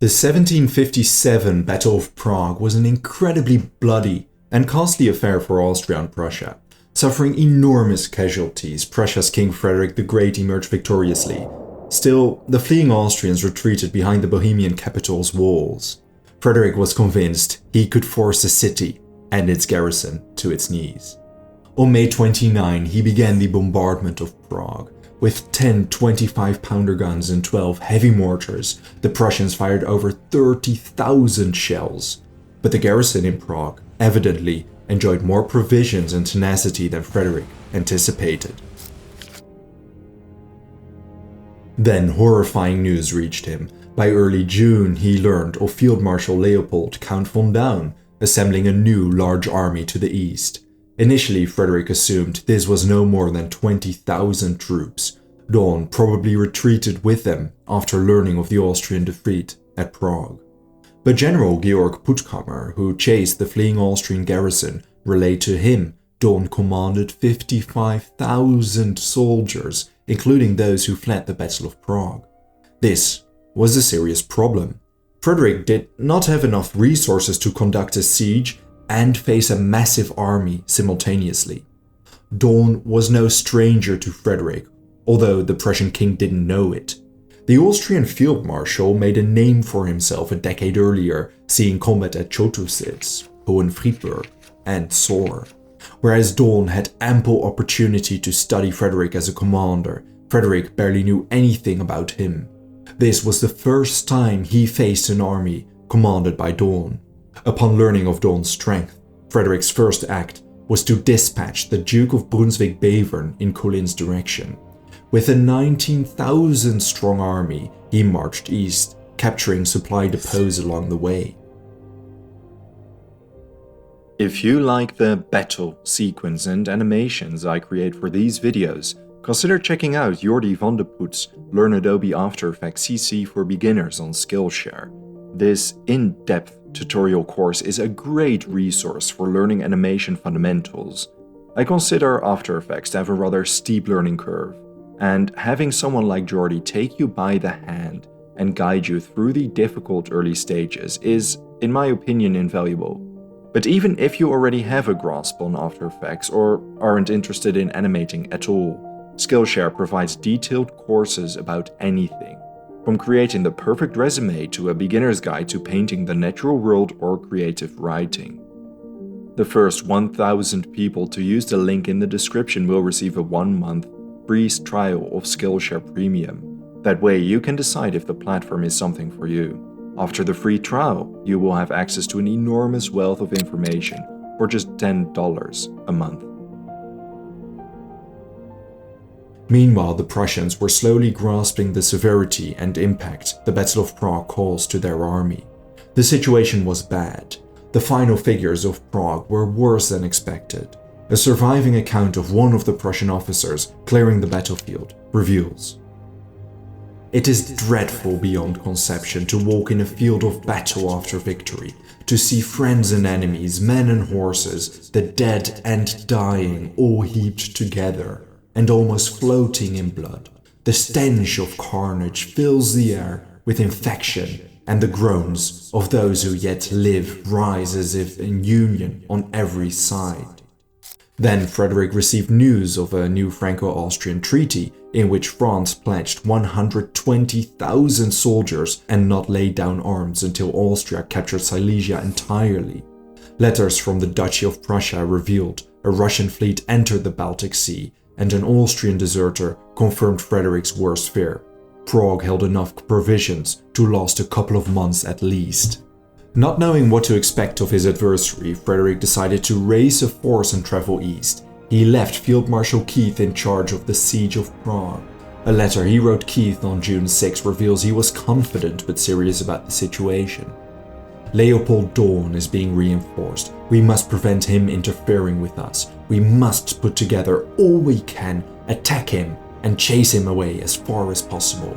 The 1757 Battle of Prague was an incredibly bloody and costly affair for Austria and Prussia. Suffering enormous casualties, Prussia's King Frederick the Great emerged victoriously. Still, the fleeing Austrians retreated behind the Bohemian capital's walls. Frederick was convinced he could force the city and its garrison to its knees. On May 29, he began the bombardment of Prague. With 10 25-pounder guns and 12 heavy mortars, the Prussians fired over 30,000 shells. But the garrison in Prague evidently enjoyed more provisions and tenacity than Frederick anticipated. Then horrifying news reached him. By early June, he learned of Field Marshal Leopold, Count von Daun, assembling a new large army to the east. Initially, Frederick assumed this was no more than 20,000 troops. Daun probably retreated with them after learning of the Austrian defeat at Prague. But General Georg Puttkammer, who chased the fleeing Austrian garrison, relayed to him Daun commanded 55,000 soldiers, including those who fled the Battle of Prague. This was a serious problem. Frederick did not have enough resources to conduct a siege and face a massive army simultaneously. Daun was no stranger to Frederick, although the Prussian king didn't know it. The Austrian Field Marshal made a name for himself a decade earlier, seeing combat at Chotositz, Hohenfriedberg, and Soor. Whereas Daun had ample opportunity to study Frederick as a commander, Frederick barely knew anything about him. This was the first time he faced an army commanded by Daun. Upon learning of Daun's strength, Frederick's first act was to dispatch the Duke of Brunswick-Bevern in Kolin's direction. With a 19,000-strong army, he marched east, capturing supply depots along the way. If you like the battle sequence and animations I create for these videos, consider checking out Jordi van de Poet's Learn Adobe After Effects CC for Beginners on Skillshare. This in-depth tutorial course is a great resource for learning animation fundamentals. I consider After Effects to have a rather steep learning curve, and having someone like Jordi take you by the hand and guide you through the difficult early stages is, in my opinion, invaluable. But even if you already have a grasp on After Effects or aren't interested in animating at all, Skillshare provides detailed courses about anything, from creating the perfect resume to a beginner's guide to painting the natural world or creative writing. The first 1,000 people to use the link in the description will receive a 1-month free trial of Skillshare Premium. That way you can decide if the platform is something for you. After the free trial, you will have access to an enormous wealth of information for just $10 a month. Meanwhile, the Prussians were slowly grasping the severity and impact the Battle of Prague caused to their army. The situation was bad. The final figures of Prague were worse than expected. A surviving account of one of the Prussian officers clearing the battlefield reveals: "It is dreadful beyond conception to walk in a field of battle after victory, to see friends and enemies, men and horses, the dead and dying all heaped together and almost floating in blood. The stench of carnage fills the air with infection, and the groans of those who yet live rise as if in union on every side." Then Frederick received news of a new Franco-Austrian treaty in which France pledged 120,000 soldiers and not laid down arms until Austria captured Silesia entirely. Letters from the Duchy of Prussia revealed a Russian fleet entered the Baltic Sea, and an Austrian deserter confirmed Frederick's worst fear. Prague held enough provisions to last a couple of months at least. Not knowing what to expect of his adversary, Frederick decided to raise a force and travel east. He left Field Marshal Keith in charge of the siege of Prague. A letter he wrote Keith on June 6 reveals he was confident but serious about the situation. "Leopold Daun is being reinforced. We must prevent him interfering with us. We must put together all we can, attack him, and chase him away as far as possible."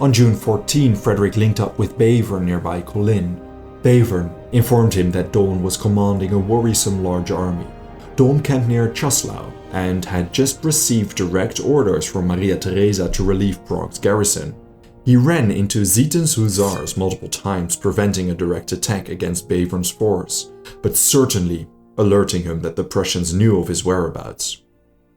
On June 14, Frederick linked up with Bevern nearby Kolin. Bevern informed him that Daun was commanding a worrisome large army. Daun camped near Czaslau and had just received direct orders from Maria Theresa to relieve Prague's garrison. He ran into Zieten's hussars multiple times, preventing a direct attack against Bevern's force, but certainly alerting him that the Prussians knew of his whereabouts.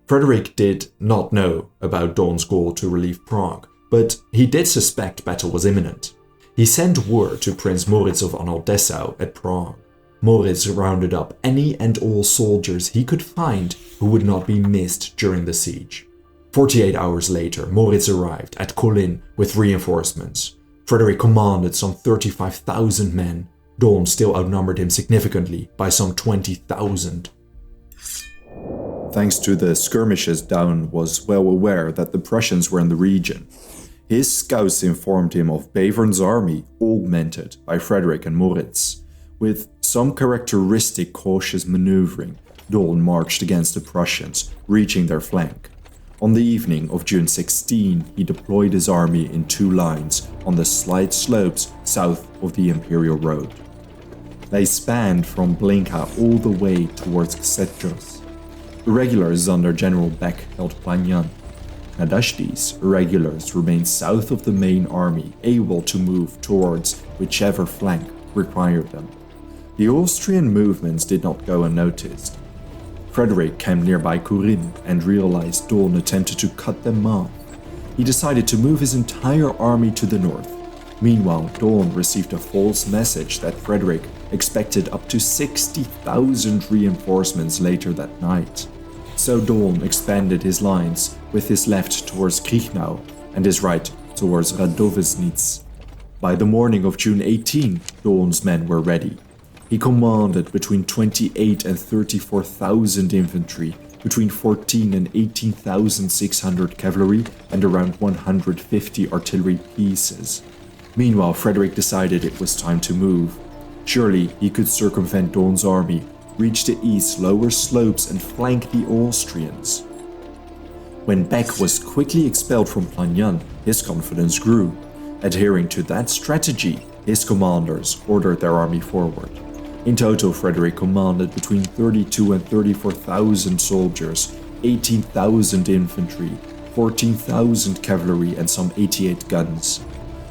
Frederick did not know about Daun's goal to relieve Prague, but he did suspect battle was imminent. He sent word to Prince Moritz of Anhalt-Dessau at Prague. Moritz rounded up any and all soldiers he could find who would not be missed during the siege. 48 hours later, Moritz arrived at Kolin with reinforcements. Frederick commanded some 35,000 men. Daun still outnumbered him significantly by some 20,000. Thanks to the skirmishes, Daun was well aware that the Prussians were in the region. His scouts informed him of Bevern's army, augmented by Frederick and Moritz. With some characteristic cautious maneuvering, Daun marched against the Prussians, reaching their flank. On the evening of June 16, he deployed his army in two lines on the slight slopes south of the Imperial Road. They spanned from Blinka all the way towards Ksechers. The regulars under General Beck held Planyan. Nadashti's irregulars remained south of the main army, able to move towards whichever flank required them. The Austrian movements did not go unnoticed. Frederick came nearby Kurin and realized Daun attempted to cut them off. He decided to move his entire army to the north. Meanwhile, Daun received a false message that Frederick expected up to 60,000 reinforcements later that night. So Daun expanded his lines, with his left towards Krichnau and his right towards Radovesnitz. By the morning of June 18, Daun's men were ready. He commanded between 28 and 34,000 infantry, between 14 and 18,600 cavalry, and around 150 artillery pieces. Meanwhile, Frederick decided it was time to move. Surely he could circumvent Daun's army, reach the east's lower slopes and flank the Austrians. When Beck was quickly expelled from Planyan, his confidence grew. Adhering to that strategy, his commanders ordered their army forward. In total, Frederick commanded between 32 and 34,000 soldiers, 18,000 infantry, 14,000 cavalry, and some 88 guns.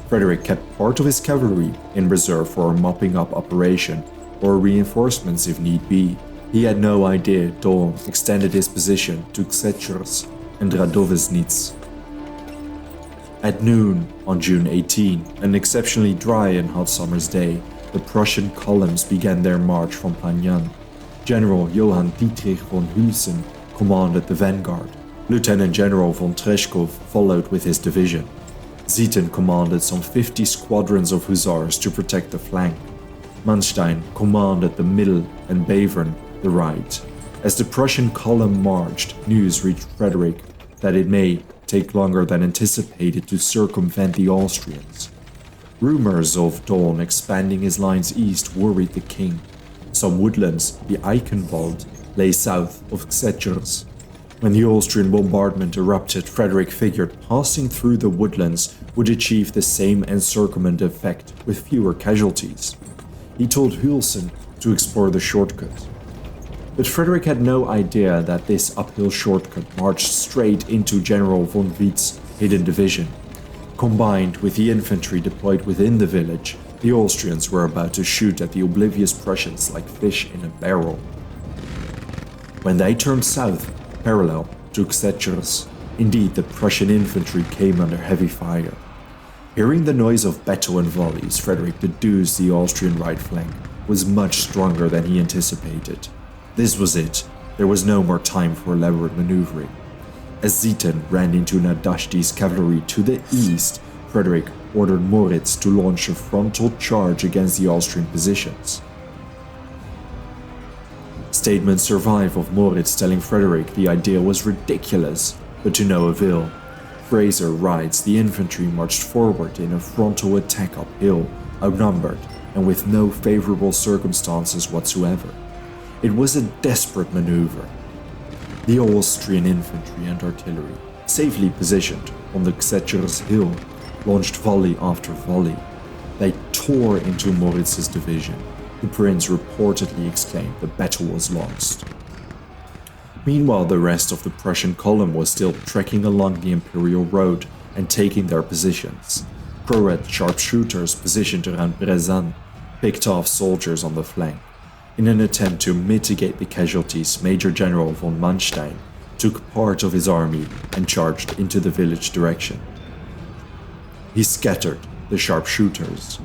Frederick kept part of his cavalry in reserve for a mopping up operation or reinforcements if need be. He had no idea Daun extended his position to Ksechers and Radovesnitz. At noon on June 18, an exceptionally dry and hot summer's day, the Prussian columns began their march from Planyan. General Johann Dietrich von Hülsen commanded the vanguard. Lieutenant General von Treshkov followed with his division. Zieten commanded some 50 squadrons of hussars to protect the flank. Manstein commanded the middle and Bevern the right. As the Prussian column marched, news reached Frederick that it may take longer than anticipated to circumvent the Austrians. Rumors of Daun expanding his lines east worried the king. Some woodlands, the Eichenwald, lay south of Ksechers. When the Austrian bombardment erupted, Frederick figured passing through the woodlands would achieve the same encirclement effect with fewer casualties. He told Hülsen to explore the shortcut. But Frederick had no idea that this uphill shortcut marched straight into General von Wietz's hidden division. Combined with the infantry deployed within the village, the Austrians were about to shoot at the oblivious Prussians like fish in a barrel. When they turned south, parallel to Ksechers, indeed the Prussian infantry came under heavy fire. Hearing the noise of battle and volleys, Frederick deduced the Austrian right flank was much stronger than he anticipated. This was it. There was no more time for elaborate maneuvering. As Zieten ran into Nadashti's cavalry to the east, Frederick ordered Moritz to launch a frontal charge against the Austrian positions. Statements survive of Moritz telling Frederick the idea was ridiculous, but to no avail. Fraser writes the infantry marched forward in a frontal attack uphill, outnumbered, and with no favorable circumstances whatsoever. It was a desperate maneuver. The Austrian infantry and artillery, safely positioned on the Ksechers hill, launched volley after volley. They tore into Moritz's division. The prince reportedly exclaimed the battle was lost. Meanwhile, the rest of the Prussian column was still trekking along the Imperial Road and taking their positions. Pro-Red sharpshooters positioned around Brezan picked off soldiers on the flank. In an attempt to mitigate the casualties, Major General von Manstein took part of his army and charged into the village direction. He scattered the sharpshooters.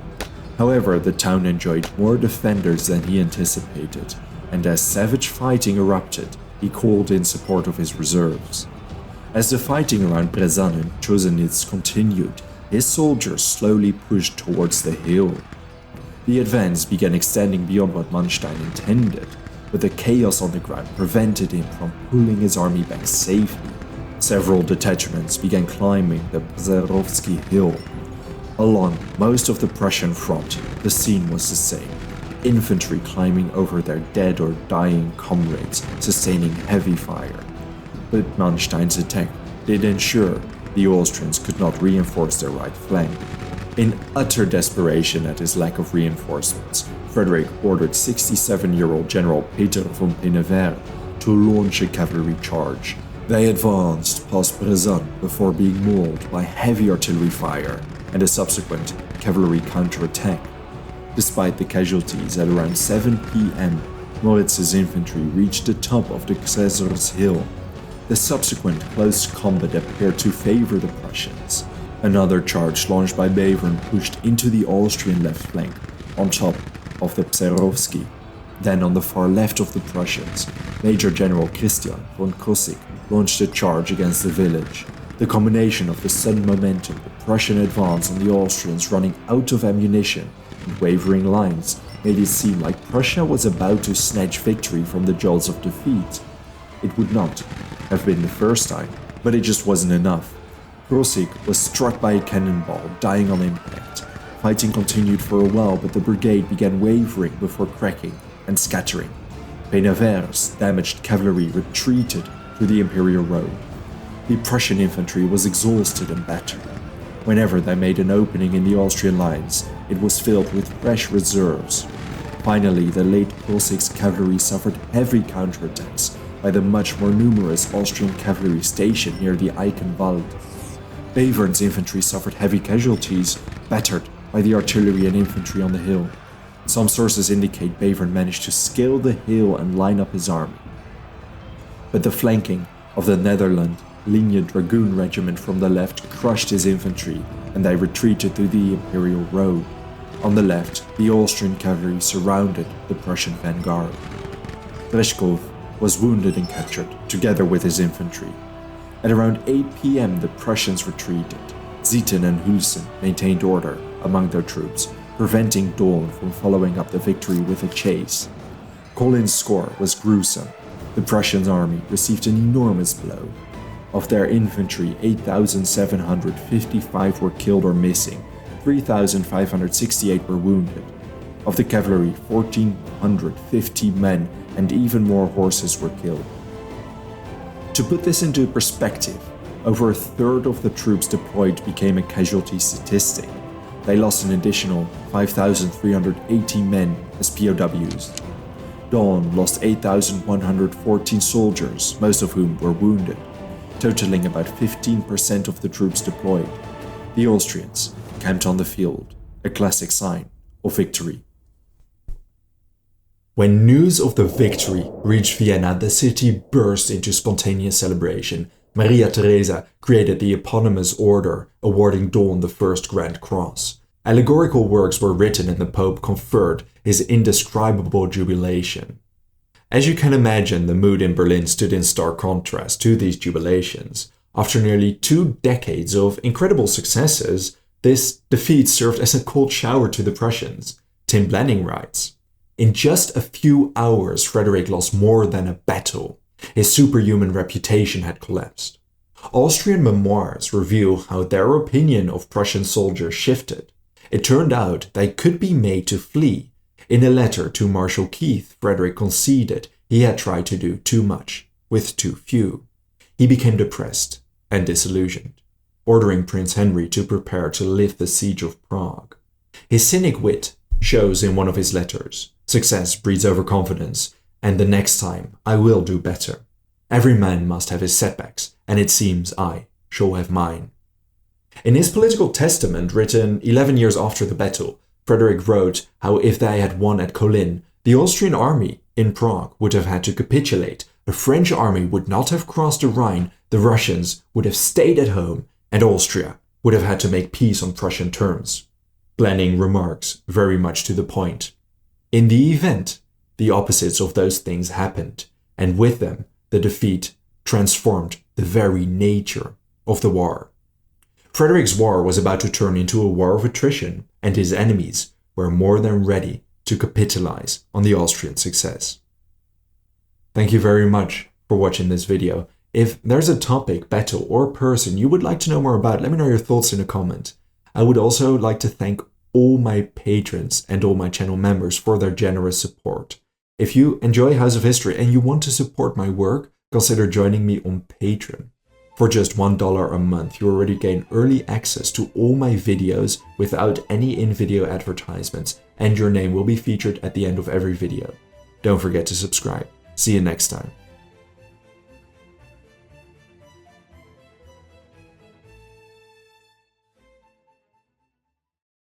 However, the town enjoyed more defenders than he anticipated, and as savage fighting erupted, he called in support of his reserves. As the fighting around Brezan and Chosenitz continued, his soldiers slowly pushed towards the hill. The advance began extending beyond what Manstein intended, but the chaos on the ground prevented him from pulling his army back safely. Several detachments began climbing the Bzerovsky hill. Along most of the Prussian front, the scene was the same. Infantry climbing over their dead or dying comrades, sustaining heavy fire. But Manstein's attack did ensure the Austrians could not reinforce their right flank. In utter desperation at his lack of reinforcements, Frederick ordered 67-year-old General Peter von Pennever to launch a cavalry charge. They advanced past Brezan before being mauled by heavy artillery fire and a subsequent cavalry counterattack. Despite the casualties, at around 7 p.m., Moritz's infantry reached the top of the Cäsar's Hill. The subsequent close combat appeared to favor the Prussians. Another charge launched by Bevern pushed into the Austrian left flank, on top of the Pzerovsky. Then on the far left of the Prussians, Major General Christian von Krosigk launched a charge against the village. The combination of the sudden momentum, the Prussian advance on the Austrians running out of ammunition, and wavering lines made it seem like Prussia was about to snatch victory from the jaws of defeat. It would not have been the first time, but it just wasn't enough. Krosigk was struck by a cannonball, dying on impact. Fighting continued for a while, but the brigade began wavering before cracking and scattering. Pennever's damaged cavalry retreated to the Imperial Road. The Prussian infantry was exhausted and battered. Whenever they made an opening in the Austrian lines, it was filled with fresh reserves. Finally, the late Krosigk's cavalry suffered heavy counterattacks by the much more numerous Austrian cavalry stationed near the Eichenwald. Bevern's infantry suffered heavy casualties, battered by the artillery and infantry on the hill. Some sources indicate Bevern managed to scale the hill and line up his army. But the flanking of the Netherland Linie Dragoon Regiment from the left crushed his infantry, and they retreated to the Imperial Road. On the left, the Austrian cavalry surrounded the Prussian vanguard. Breshkov was wounded and captured, together with his infantry. At around 8 p.m. the Prussians retreated. Zieten and Hülsen maintained order among their troops, preventing Daun from following up the victory with a chase. Kolin's score was gruesome. The Prussian army received an enormous blow. Of their infantry, 8,755 were killed or missing, 3,568 were wounded. Of the cavalry, 1,450 men and even more horses were killed. To put this into perspective, over a third of the troops deployed became a casualty statistic. They lost an additional 5,380 men as POWs. Daun lost 8,114 soldiers, most of whom were wounded, totaling about 15% of the troops deployed. The Austrians camped on the field, a classic sign of victory. When news of the victory reached Vienna, the city burst into spontaneous celebration. Maria Theresa created the eponymous order, awarding Daun the first Grand Cross. Allegorical works were written and the Pope conferred his indescribable jubilation. As you can imagine, the mood in Berlin stood in stark contrast to these jubilations. After nearly 2 decades of incredible successes, this defeat served as a cold shower to the Prussians. Tim Blanning writes, "In just a few hours, Frederick lost more than a battle. His superhuman reputation had collapsed." Austrian memoirs reveal how their opinion of Prussian soldiers shifted. It turned out they could be made to flee. In a letter to Marshal Keith, Frederick conceded he had tried to do too much with too few. He became depressed and disillusioned, ordering Prince Henry to prepare to lift the siege of Prague. His cynic wit shows in one of his letters. Success breeds overconfidence, and the next time I will do better. Every man must have his setbacks, and it seems I shall have mine. In his political testament, written 11 years after the battle, Frederick wrote how if they had won at Kolin, the Austrian army in Prague would have had to capitulate, the French army would not have crossed the Rhine, the Russians would have stayed at home, and Austria would have had to make peace on Prussian terms. Planning remarks very much to the point. In the event, the opposites of those things happened, and with them, the defeat transformed the very nature of the war. Frederick's war was about to turn into a war of attrition, and his enemies were more than ready to capitalize on the Austrian success. Thank you very much for watching this video. If there's a topic, battle, or person you would like to know more about, let me know your thoughts in a comment. I would also like to thank all my patrons and all my channel members for their generous support. If you enjoy House of History and you want to support my work, consider joining me on Patreon. For just $1 a month, you already gain early access to all my videos without any in-video advertisements, and your name will be featured at the end of every video. Don't forget to subscribe. See you next time.